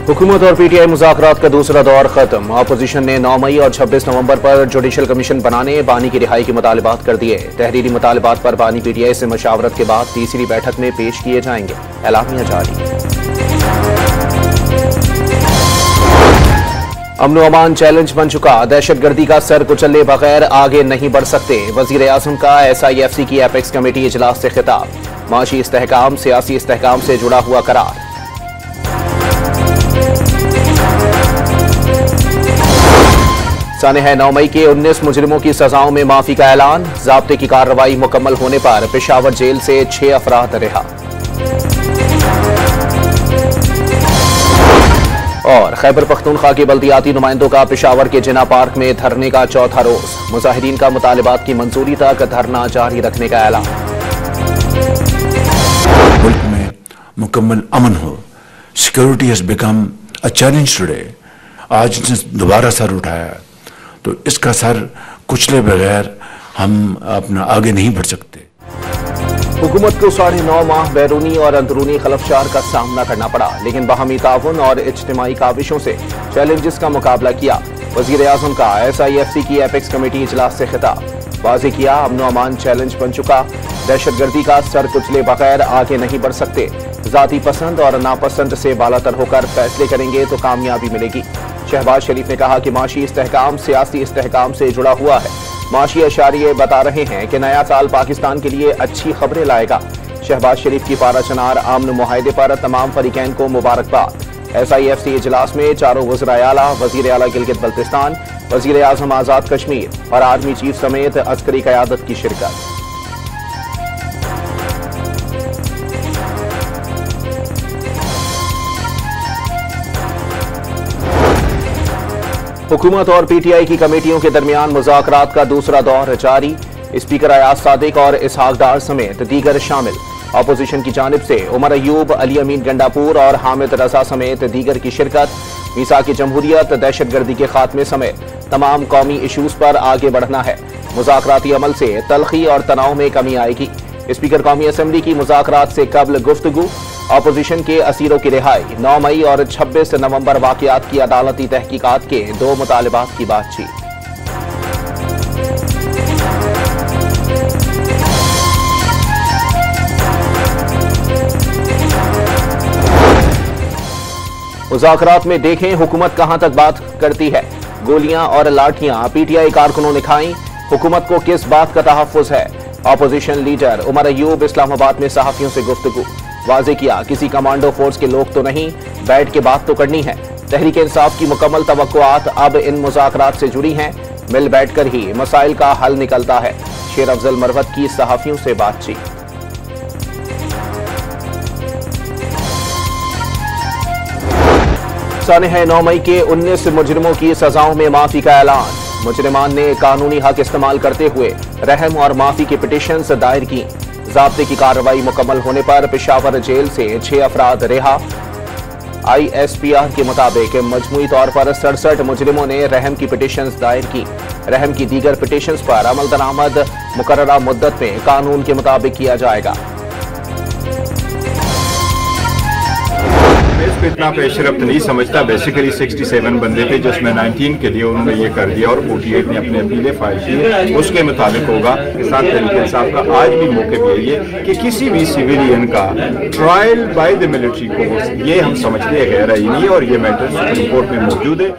हुकूमत और पीटीआई मुज़ाकरात का दूसरा दौर खत्म। अपोजिशन ने 9 मई और 26 नवंबर पर जुडिशल कमीशन बनाने, बानी की रिहाई के मुतालबात कर दिए। तहरीरी मुतालबात पर बानी पीटीआई से मशावरत के बाद तीसरी बैठक में पेश किए जाएंगे। एलामिया जारी। अमन अमान चैलेंज बन चुका, दहशतगर्दी का सर कुचले बगैर आगे नहीं बढ़ सकते। वजीर आजम का SIFC की एपेक्स कमेटी इजलास से खिताब। माशी इस्तेहकाम, सियासी इस्तेहकाम से जुड़ा हुआ करार। सानह 9 मई के 19 मुजरिमों की सजाओं में माफी का ऐलान। ज़ाब्ते की कार्रवाई मुकम्मल होने पर पेशावर जेल से 6 अफराद रिहा। और खैबर पख्तूनख्वा के बल्दियाती नुमाइंदों का पेशावर के जिना पार्क में धरने का चौथा रोज। मुजाहिदीन का मुतालिबात की मंजूरी तक धरना जारी रखने का ऐलान। मुल्क में मुकम्मल अमन हो। Security has become a challenge today. आज दोबारा सर उठाया तो इसका सर कुचले बगैर हम अपना आगे नहीं बढ़ सकते। हुकूमत को 9.5 माह बैरूनी और अंदरूनी खलफशार का सामना करना पड़ा, लेकिन बाहमी ताउन और इज्तिमाई काविशों से चैलेंजेस का मुकाबला किया। वजीर आजम का SIFC की एपेक्स कमेटी इजलास से खिताब। वाज़ेह किया, अमन अमान चैलेंज बन चुका, दहशतगर्दी का सर कुचले बगैर आगे नहीं बढ़ सकते। जाती पसंद और नापसंद से बालातर होकर फैसले करेंगे तो कामयाबी मिलेगी। शहबाज शरीफ ने कहा कि माशी इस्तेहकाम सियासी इस्तेहकाम से जुड़ा हुआ है। माशी अशारिये बता रहे हैं कि नया साल पाकिस्तान के लिए अच्छी खबरें लाएगा। शहबाज शरीफ की पारा चनार आमन मुआहदे पर तमाम फरीकैन को मुबारकबाद। SIFC इजलास में चारों वज़राए आला, वज़ीर आला गिलगित बल्तिस्तान, वज़ीर आज़म आज़ाद कश्मीर और आर्मी चीफ समेत अस्करी क़यादत की शिरकत। हुकूमत और पीटीआई की कमेटियों के दरमियान मुज़ाकरात का दूसरा दौर जारी। स्पीकर अयाज सादिक और इसहाक डार समेत दीगर शामिल। अपोजिशन की जानिब से उमर अयूब, अली अमीन गंडापुर और हामिद रजा समेत दीगर की शिरकत। मीसाक जमहूरियत, दहशतगर्दी के खात्मे समेत तमाम कौमी इशूज पर आगे बढ़ना है। मुज़ाकराती अमल से तलखी और तनाव में कमी आएगी। स्पीकर कौमी असम्बली की मुज़ाकरात से कबल गुफ्तगू। अपोजिशन के असीरों की रिहाई, 9 मई और 26 नवंबर वाक़यात की अदालती तहकीकात के 2 मुतालिबात की बातचीत। मुज़ाकरात में देखें हुकूमत कहां तक बात करती है। गोलियां और लाठियां पीटीआई कारकुनों ने खाई, हुकूमत को किस बात का तहफ़्फ़ुज़ है। अपोजिशन लीडर उमर अयूब इस्लामाबाद में सहाफ़ियों से गुफ्तगू। वाज़ेह किया, किसी कमांडो फोर्स के लोग तो नहीं, बैठ के बात तो करनी है। तहरीक इंसाफ की मुकम्मल तवक्कुआत अब इन मुज़ाकरात से जुड़ी हैं। मिल बैठकर ही मसाइल का हल निकलता है। शेर अफजल मरवत की सहाफ़ियों से बातचीत। सानह 9 मई के 19 मुजरिमों की सजाओं में माफी का ऐलान। मुजरिमान ने कानूनी हक इस्तेमाल करते हुए रहम और माफी की पिटीशंस दायर की। ज़ाब्ते की कार्रवाई मुकम्मल होने पर पेशावर जेल से 6 अफराद रिहा। ISPR के मुताबिक मजमूई तौर पर 67 मुजरिमों ने रहम की पिटीशंस दायर की। रहम की दीगर पिटीशंस पर अमल दरामद मुकर्ररा मुद्दत में कानून के मुताबिक किया जाएगा। इसको इतना पेशरफ्त नहीं समझता। बेसिकली 67 बंदे थे जिसमें 19 के लिए उन्होंने ये कर दिया और 48 ने अपने अपीलें फाइल की। उसके मुताबिक होगा के साथ तरीके साहब का आज भी मौके पे ये कि किसी भी सिविलियन का trial by the military courts ये हम समझते हैं गैर आईनी और ये मैटर सुप्रीम कोर्ट में मौजूद है।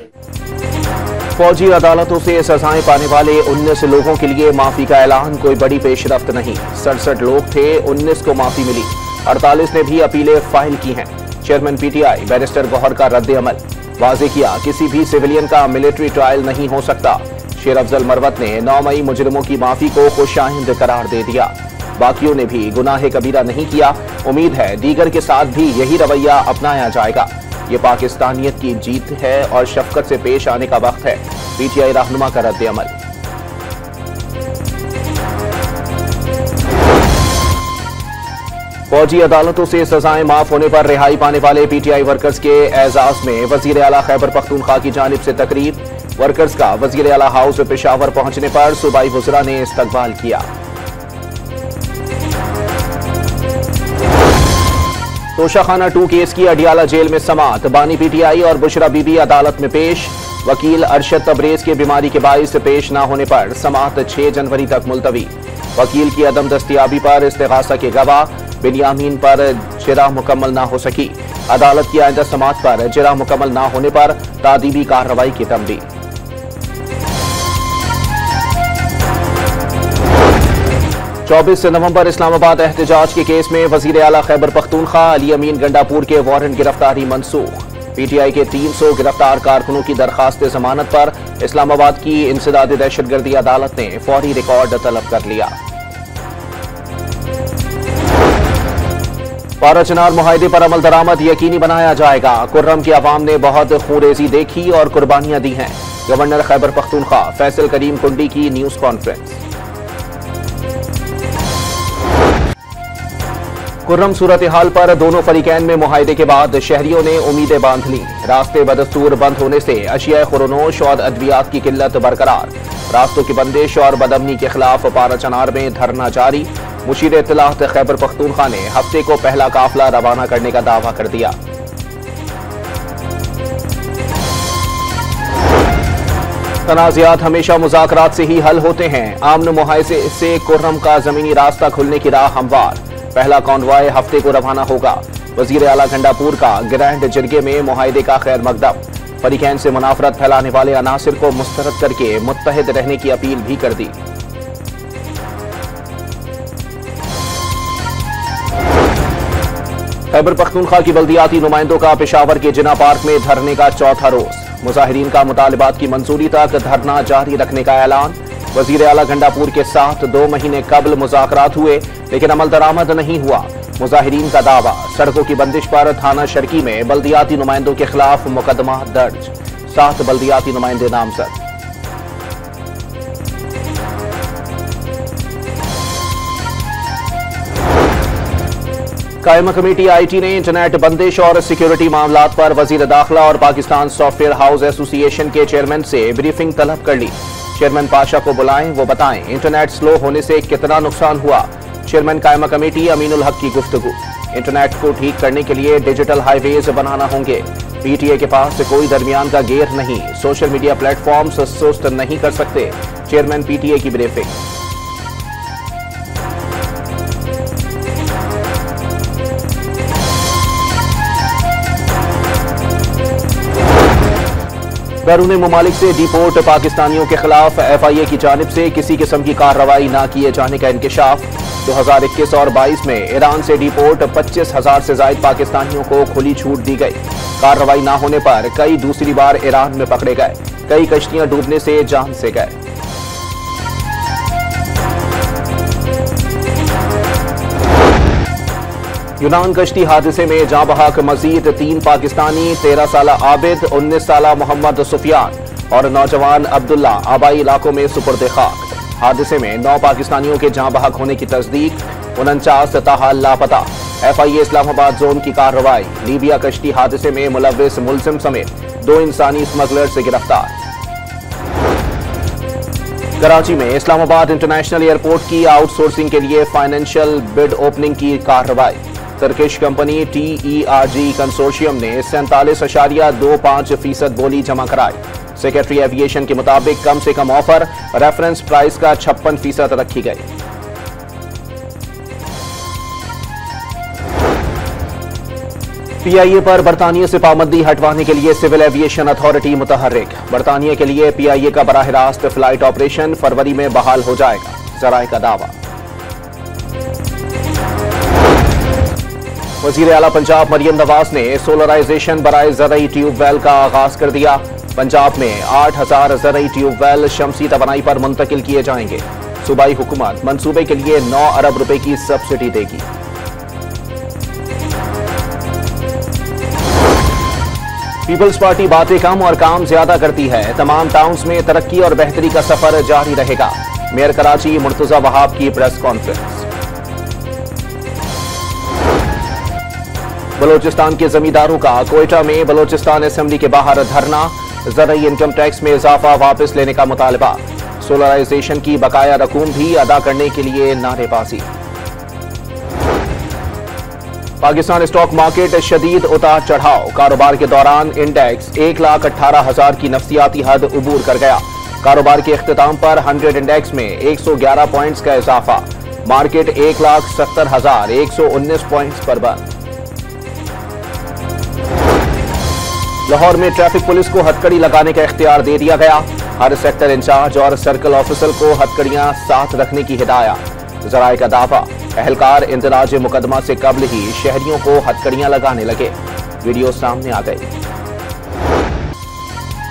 फौजी अदालतों से सजाएं पाने वाले 19 लोगों के लिए माफी का ऐलान कोई बड़ी पेशरफ्त नहीं। 67 लोग थे, 19 को माफी मिली, 48 ने भी अपीलें फाइल की हैं। चेयरमैन पीटीआई बैरिस्टर गौहर का रद्द अमल। वाज़ेह किया, किसी भी सिविलियन का मिलिट्री ट्रायल नहीं हो सकता। शेर अफजल मरवत ने 9 मई मुजरिमों की माफी को खुशाइंद करार दे दिया। बाकियों ने भी गुनाह कबीरा नहीं किया। उम्मीद है दीगर के साथ भी यही रवैया अपनाया जाएगा। ये पाकिस्तानियत की जीत है और शफकत से पेश आने का वक्त है। पीटीआई रहनुमा का रद्द अमल। फौजी अदालतों से सजाएं माफ होने पर रिहाई पाने वाले पीटीआई वर्कर्स के एजाज में वजीर आला खैबर पख्तूनख्वा की जानिब से तकरीब। वर्कर्स का वजीर आला हाउस पेशावर पहुंचने पर सूबाई वज़रा ने इस्तकबाल किया। तोशाखाना 2 केस की अडियाला जेल में समाअत। बानी पीटीआई और बुशरा बीबी अदालत में पेश। वकील अरशद तबरेज की बीमारी के बाइस पेश न होने पर समाअत 6 जनवरी तक मुलतवी। वकील की अदम दस्तियाबी पर इस्तिगासा के गवाह बिनियामीन पर जिरा मुकम्मल न हो सकी। अदालत की आइंदा समाअत पर जिरा मुकम्मल न होने पर तादीबी कार्रवाई की तमदी। 24 नवंबर इस्लामाबाद एहतजाज के केस में वजीर आला खैबर पख्तूनख्वा अली अमीन गंडापुर के वारंट गिरफ्तारी मनसूख। पीटीआई के 300 गिरफ्तार कारकुनों की दरखास्त जमानत पर इस्लामाबाद की इंसदादी दहशतगर्दी अदालत ने फौरी रिकॉर्ड तलब कर लिया। पारा चनार मुआहदे पर अमल दरामद यकीनी बनाया जाएगा। कुर्रम की आवाम ने बहुत खूरेजी देखी और कुर्बानियां दी हैं। गवर्नर खैबर पख्तूनख्वा फैसल करीम कुंडी की न्यूज कॉन्फ्रेंस। कुर्रम सूरत हाल पर दोनों फरीकैन में मुआहदे के बाद शहरियों ने उम्मीदें बांध ली। रास्ते बदस्तूर बंद होने से अशिया खुरनोश और अद्वियात की किल्लत बरकरार। रास्तों की बंदिश और बदअमनी के खिलाफ पारा चनार में धरना जारी। मुशीर इत्तलात खैबर पख्तूनख्वा ने हफ्ते को पहला काफिला रवाना करने का दावा कर दिया। तनाज़ात हमेशा मुज़ाकरात से ही हल होते हैं। आमन मुआहदे से कुर्रम का जमीनी रास्ता खुलने की राह हमवार। पहला कॉन्वॉय हफ्ते को रवाना होगा। वजीर आला गंडापुर का ग्रैंड जिरगे में मुआहदे का खैर मकदम। फरीकैन से मुनाफरत फैलाने वाले अनासिर को मुस्तरद करके मुत्तहिद रहने की अपील भी कर दी। खैबर पख्तूनख्वा की बल्दियाती नुमाइंदों का पेशावर के जिना पार्क में धरने का चौथा रोज। मुजाहिरीन का मुतालिबात की मंजूरी तक धरना जारी रखने का ऐलान। वजीर आला गंडापुर के साथ 2 महीने कबल मुज़ाकरात हुए लेकिन अमल दरामद नहीं हुआ। मुजाहिरीन का दावा, सड़कों की बंदिश पर थाना शर्की में बल्दियाती नुमाइंदों के खिलाफ मुकदमा दर्ज। 7 बल्दियाती नुमाइंदे नामजद। कायमा कमेटी आईटी ने इंटरनेट बंदिश और सिक्योरिटी मामलात पर वजीर दाखिला और पाकिस्तान सॉफ्टवेयर हाउस एसोसिएशन के चेयरमैन से ब्रीफिंग तलब कर ली। चेयरमैन पाशा को बुलाएं, वो बताएं इंटरनेट स्लो होने से कितना नुकसान हुआ। चेयरमैन कायमा कमेटी अमीनुल हक की गुफ्तगू। इंटरनेट को ठीक करने के लिए डिजिटल हाईवेज बनाना होंगे। पीटीए के पास कोई दरमियान का गेर नहीं। सोशल मीडिया प्लेटफॉर्म्स सुस्त नहीं कर सकते। चेयरमैन पीटीए की ब्रीफिंग। बैरून मुमालिक से डिपोर्ट पाकिस्तानियों के खिलाफ FIA की जानिब से किसी किस्म की कार्रवाई न किए जाने का इंकशाफ। 2021 और 22 में ईरान से डिपोर्ट 25,000 से ज्यादा पाकिस्तानियों को खुली छूट दी गई। कार्रवाई न होने पर कई दूसरी बार ईरान में पकड़े गए। कई कश्तियां डूबने से जान से गए। यूनान कश्ती हादसे में जाँ बहक मजीद 3 पाकिस्तानी, 13 साला आबिद, 19 साला मोहम्मद सुफियान और नौजवान अब्दुल्ला आबाई इलाकों में सुपुर्द खाक। हादसे में 9 पाकिस्तानियों के जाँ बहक होने की तस्दीक। 49 ताहाल लापता। FIA इस्लामाबाद जोन की कार्रवाई। लीबिया कश्ती हादसे में मुलव्विस मुलजिम समेत 2 इंसानी स्मगलर से गिरफ्तार। कराची में इस्लामाबाद इंटरनेशनल एयरपोर्ट की आउटसोर्सिंग के लिए फाइनेंशियल बिड ओपनिंग की कार्रवाई। टर्किश कंपनी TERG कंसोर्शियम ने 47.25% बोली जमा कराई। सेक्रेटरी एविएशन के मुताबिक कम से कम ऑफर रेफरेंस प्राइस का 56% रखी गई। PIA पर बरतानिया से पाबंदी हटवाने के लिए सिविल एविएशन अथॉरिटी मुतहर्रिक। बरतानिया के लिए PIA का बराह रास्त फ्लाइट ऑपरेशन फरवरी में बहाल हो जाएगा। जराए का दावा। वजीर आला पंजाब मरियम नवाज ने सोलराइजेशन बराए ज़रई ट्यूबवेल का आगाज कर दिया। पंजाब में 8,000 ज़रई ट्यूबवेल शमसी तवानाई पर मुंतकिल किए जाएंगे। सूबाई हुकूमत मंसूबे के लिए 9 अरब रुपए की सब्सिडी देगी। पीपल्स पार्टी बातें कम और काम ज्यादा करती है। तमाम टाउन्स में तरक्की और बेहतरी का सफर जारी रहेगा। मेयर कराची मुर्तजा वहाब की प्रेस कॉन्फ्रेंस। बलोचिस्तान के जमींदारों का कोयटा में बलोचिस्तान असेंबली के बाहर धरना। ज़रई इनकम टैक्स में इजाफा वापस लेने का मुतालबा। सोलराइजेशन की बकाया रकूम भी अदा करने के लिए नारेबाजी। पाकिस्तान स्टॉक मार्केट शदीद उतार चढ़ाव। कारोबार के दौरान इंडेक्स 1,18,000 की नफसियाती हद उबूर कर गया। कारोबार के इख्तिताम पर 100 इंडेक्स में 111 पॉइंट्स का इजाफा। मार्केट 1,70,119 पॉइंट्स पर बंद। लाहौर में ट्रैफिक पुलिस को हथकड़ी लगाने का इख्तियार दे दिया गया। हर सेक्टर इंचार्ज और सर्कल ऑफिसर को हथकड़ियां साथ रखने की हिदायत। जराए का दावा, अहलकार इंदराज मुकदमा से कबल ही शहरियों को हथकड़ियां लगाने लगे। वीडियो सामने आ गई।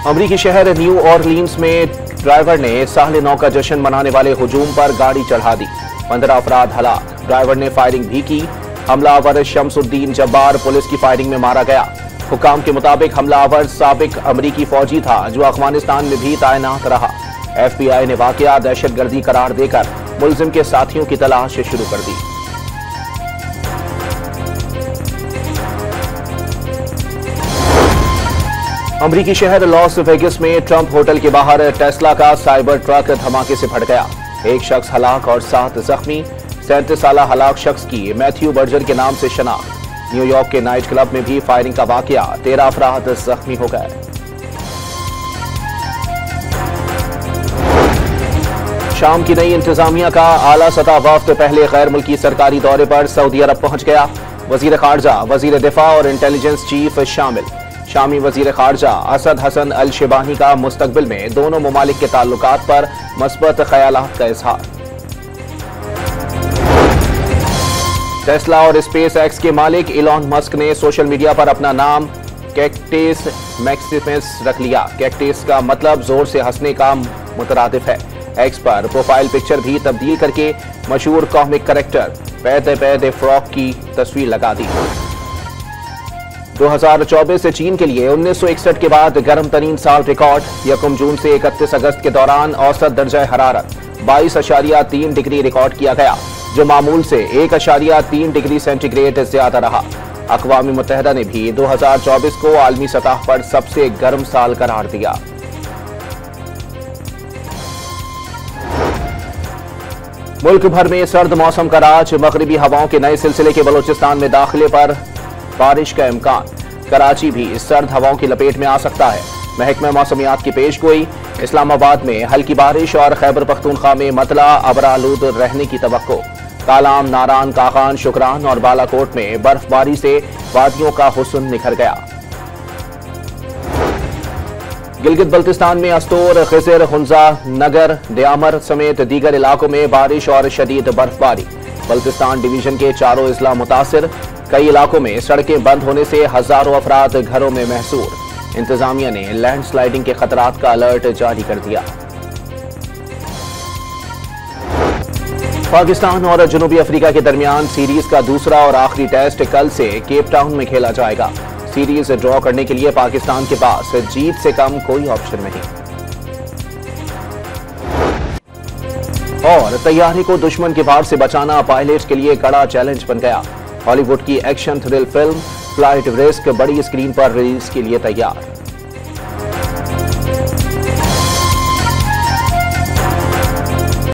अमरीकी शहर न्यू ऑरलीन्स में ड्राइवर ने साल 9 का जश्न मनाने वाले हुजूम पर गाड़ी चढ़ा दी। 15 अफराद हलाक। ड्राइवर ने फायरिंग भी की। हमलावर शमसुद्दीन जब्बार पुलिस की फायरिंग में मारा गया। हुकाम के मुताबिक हमलावर साबिक अमरीकी फौजी था जो अफगानिस्तान में भी तैनात रहा। FBI ने वाकया दहशतगर्दी करार देकर मुलजिम के साथियों की तलाश शुरू कर दी। अमरीकी शहर लॉस वेगस में ट्रंप होटल के बाहर टेस्ला का साइबर ट्रक धमाके से फट गया। एक शख्स हलाक और 7 जख्मी। 37 साल हलाक शख्स की मैथ्यू बर्जर के नाम से शनाख्त। न्यूयॉर्क के नाइट क्लब में भी फायरिंग का वाकया। 13 अफराद जख्मी हो गए। शाम की नई इंतजामिया का आला सतह वफ्द पहले गैर मुल्की सरकारी दौरे पर सऊदी अरब पहुंच गया। वजीर खारजा, वजीर दिफा और इंटेलिजेंस चीफ शामिल। शामी वजीर खारजा असद हसन अल शिबानी का मुस्तकबिल में दोनों ममालिक के ताल्लुकात पर मस्बत ख्यालात का इजहार। टेस्ला और स्पेस एक्स के मालिक इलॉन मस्क ने सोशल मीडिया पर अपना नाम कैक्टस मैक्सिमस रख लिया। कैक्टस का मतलब जोर से हंसने का मुतरादिफ है। एक्स पर प्रोफाइल पिक्चर भी तब्दील करके मशहूर कॉमिक कैरेक्टर पैदे पैदे फ्रॉक की तस्वीर लगा दी। 2024 से चीन के लिए 1961 के बाद गर्म तरीन साल रिकॉर्ड। 1 जून से 31 अगस्त के दौरान औसत दर्जा हरारत 22.3 डिग्री रिकॉर्ड किया गया, जो मामूल से 1.3 डिग्री सेंटीग्रेड ज्यादा रहा। अक़वाम मुत्तहिदा ने भी 2024 को आलमी सतह पर सबसे गर्म साल करार दिया। मुल्क भर में सर्द मौसम का राज। मगरिबी हवाओं के नए सिलसिले के बलोचिस्तान में दाखिले पर बारिश का इम्कान। कराची भी इस सर्द हवाओं की लपेट में आ सकता है। महकमा मौसमियात की पेशगोई। इस्लामाबाद में हल्की बारिश और खैबर पख्तूनख्वा में मतला अबरालूद रहने की तवक्को। कालाम, नारान, काकान, शुक्रान और बालाकोट में बर्फबारी से वादियों का हुस्न निखर गया। गिलगित बल्तिस्तान में अस्तोर, खिजर, हुंजा, नगर, दयामर समेत दीगर इलाकों में बारिश और शदीद बर्फबारी। बल्तिस्तान डिवीजन के चारों अजला मुतासिर। कई इलाकों में सड़कें बंद होने से हजारों अफराद घरों में महसूर। इंतजामिया ने लैंडस्लाइडिंग के खतरात का अलर्ट जारी कर दिया। पाकिस्तान और जनूबी अफ्रीका के दरमियान सीरीज का दूसरा और आखिरी टेस्ट कल से केप टाउन में खेला जाएगा। सीरीज ड्रॉ करने के लिए पाकिस्तान के पास जीत से कम कोई ऑप्शन नहीं। और तैयारी को दुश्मन के वार से बचाना पायलट के लिए कड़ा चैलेंज बन गया। हॉलीवुड की action thrill film flight risk बड़ी स्क्रीन पर रिलीज के लिए तैयार।